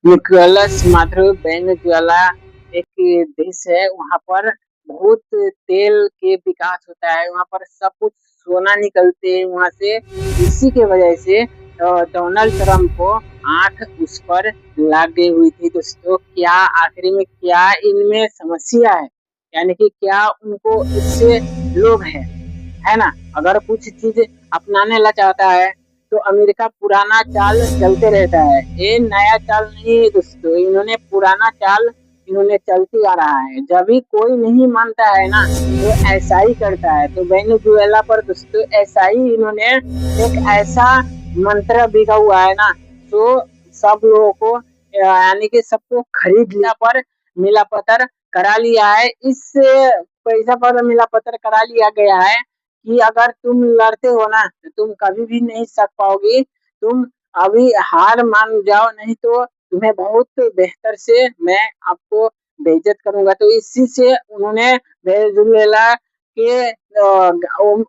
Nicolas Maduro Venezuela एक देश है। वहाँ पर बहुत तेल के विकास होता है। वहाँ पर सब कुछ सोना निकलते हैं वहाँ से। इसी के वजह से डोनाल्ड ट्रंप को आंख उस पर लग गई हुई थी। दोस्तों, क्या आखिरी में क्या इनमें समस्या है, यानी कि क्या उनको इससे लोभ है ना। अगर कुछ चीज अपनाने ला चाहता है तो अमेरिका पुराना चाल चलते रहता है। ये नया चाल नहीं है दोस्तों, इन्होंने पुराना चाल इन्होंने चलती आ रहा है। जब भी कोई नहीं मानता है ना तो ऐसा ही करता है। तो वेनेजुएला पर दोस्तों ऐसा ही इन्होंने एक ऐसा मंत्र बिका हुआ है ना, तो सब लोगों को यानी कि सबको खरीद लिया पर मिला पत्थर करा लिया है। इस पैसा पर मिला पत्थर करा लिया गया है कि अगर तुम लड़ते हो ना तो तुम कभी भी नहीं सक पाओगे। तुम अभी हार मान जाओ, नहीं तो तुम्हें बहुत बेहतर से मैं आपको बेइज्जत करूंगा। तो इसी से उन्होंने वेनेजुएला के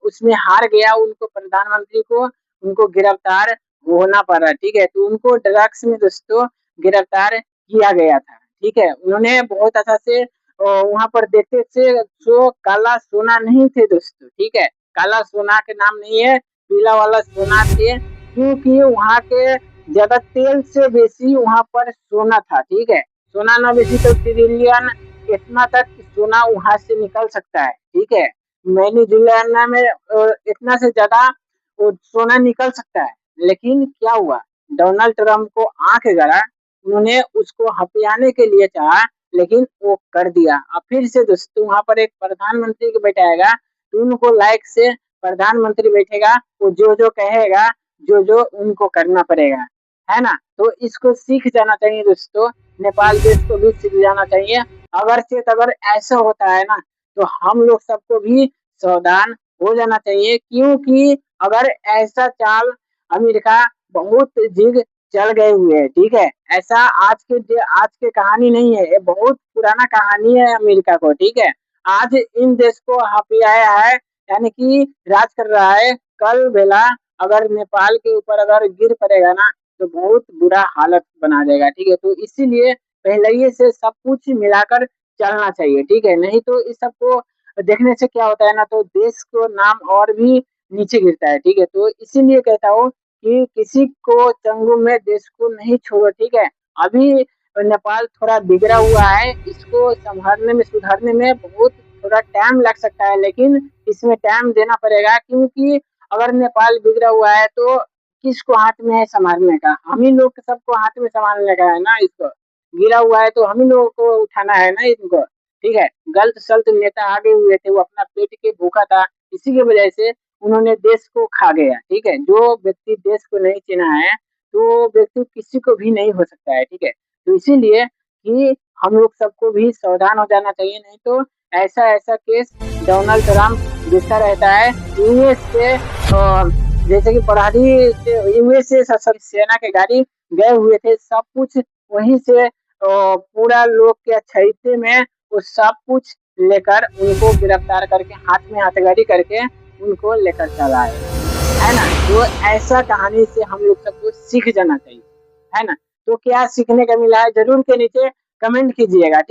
उसमें हार गया। उनको प्रधानमंत्री को उनको गिरफ्तार होना पड़ा। ठीक है, तो उनको ड्रग्स में दोस्तों गिरफ्तार किया गया था। ठीक है, उन्होंने बहुत अच्छा से वहाँ पर देखते थे जो काला सोना नहीं थे दोस्तों। ठीक है, काला सोना के नाम नहीं है, पीला वाला सोना थे, क्योंकि वहाँ के ज्यादा तेल से बेसी वहाँ पर सोना था। ठीक है, सोना ना बेसी तो ट्रिलियन इतना तक सोना वहाँ से निकल सकता है। ठीक है, वेनेजुएला में इतना से ज्यादा सोना निकल सकता है। लेकिन क्या हुआ, डोनाल्ड ट्रंप को आंख गड़ा, उन्होंने उसको हथियाने के लिए चाहा, लेकिन वो कर दिया। अब फिर से दोस्तों वहाँ पर एक प्रधानमंत्री को बैठाएगा तो उनको लाइक से प्रधानमंत्री बैठेगा, वो जो जो कहेगा जो जो उनको करना पड़ेगा, है ना। तो इसको सीख जाना चाहिए दोस्तों, नेपाल देश को भी सीख जाना चाहिए। अगर ऐसा होता है ना तो हम लोग सबको भी सावधान हो जाना चाहिए, क्योंकि अगर ऐसा चाल अमेरिका बहुत जिग चल गए हुए हैं। ठीक है, ऐसा आज के कहानी नहीं है, ये बहुत पुराना कहानी है अमेरिका को। ठीक है, आज इन देश को हथियाया है, यानी कि राज कर रहा है। कल बेला अगर नेपाल के ऊपर अगर गिर पड़ेगा ना तो बहुत बुरा हालत बना देगा। ठीक है, तो इसीलिए पहले ही से सब कुछ मिलाकर चलना चाहिए। ठीक है, नहीं तो इस सबको देखने से क्या होता है ना, तो देश को नाम और भी नीचे गिरता है। ठीक है, तो इसीलिए कहता हूँ कि किसी को चंगुल में देश को नहीं छोड़ो। ठीक है, अभी नेपाल थोड़ा बिगड़ा हुआ है, इसको संभालने में सुधारने में बहुत थोड़ा टाइम लग सकता है, लेकिन इसमें टाइम देना पड़ेगा। क्योंकि अगर नेपाल बिगड़ा हुआ है तो किसको हाथ में है संभालने का, हम ही लोग सबको हाथ में संभालने का है ना। इसको गिरा हुआ है तो हम ही लोगों को उठाना है ना इनको। ठीक है, गलत सल्त नेता आगे हुए थे, वो अपना पेट के भूखा था, इसी की वजह से उन्होंने देश को खा गया। ठीक है, जो व्यक्ति देश को नहीं चिन्हा है तो वो व्यक्ति किसी को भी नहीं हो सकता है। ठीक है, तो इसीलिए कि हम लोग सबको भी सावधान हो जाना चाहिए, नहीं तो ऐसा ऐसा केस डोनाल्ड ट्रंप जिसका रहता है यूएस से जैसे कि पढ़ाई से यूएस से सेना के गाड़ी गए हुए थे, सब कुछ वहीं से पूरा लोग के अछैते में वो सब कुछ लेकर उनको गिरफ्तार करके हाथ में हथकड़ी करके उनको लेकर चला है ना। तो ऐसा कहानी से हम लोग सबको सीख जाना चाहिए, है ना। तो क्या सीखने का मिला है जरूर के नीचे कमेंट कीजिएगा। ठीक।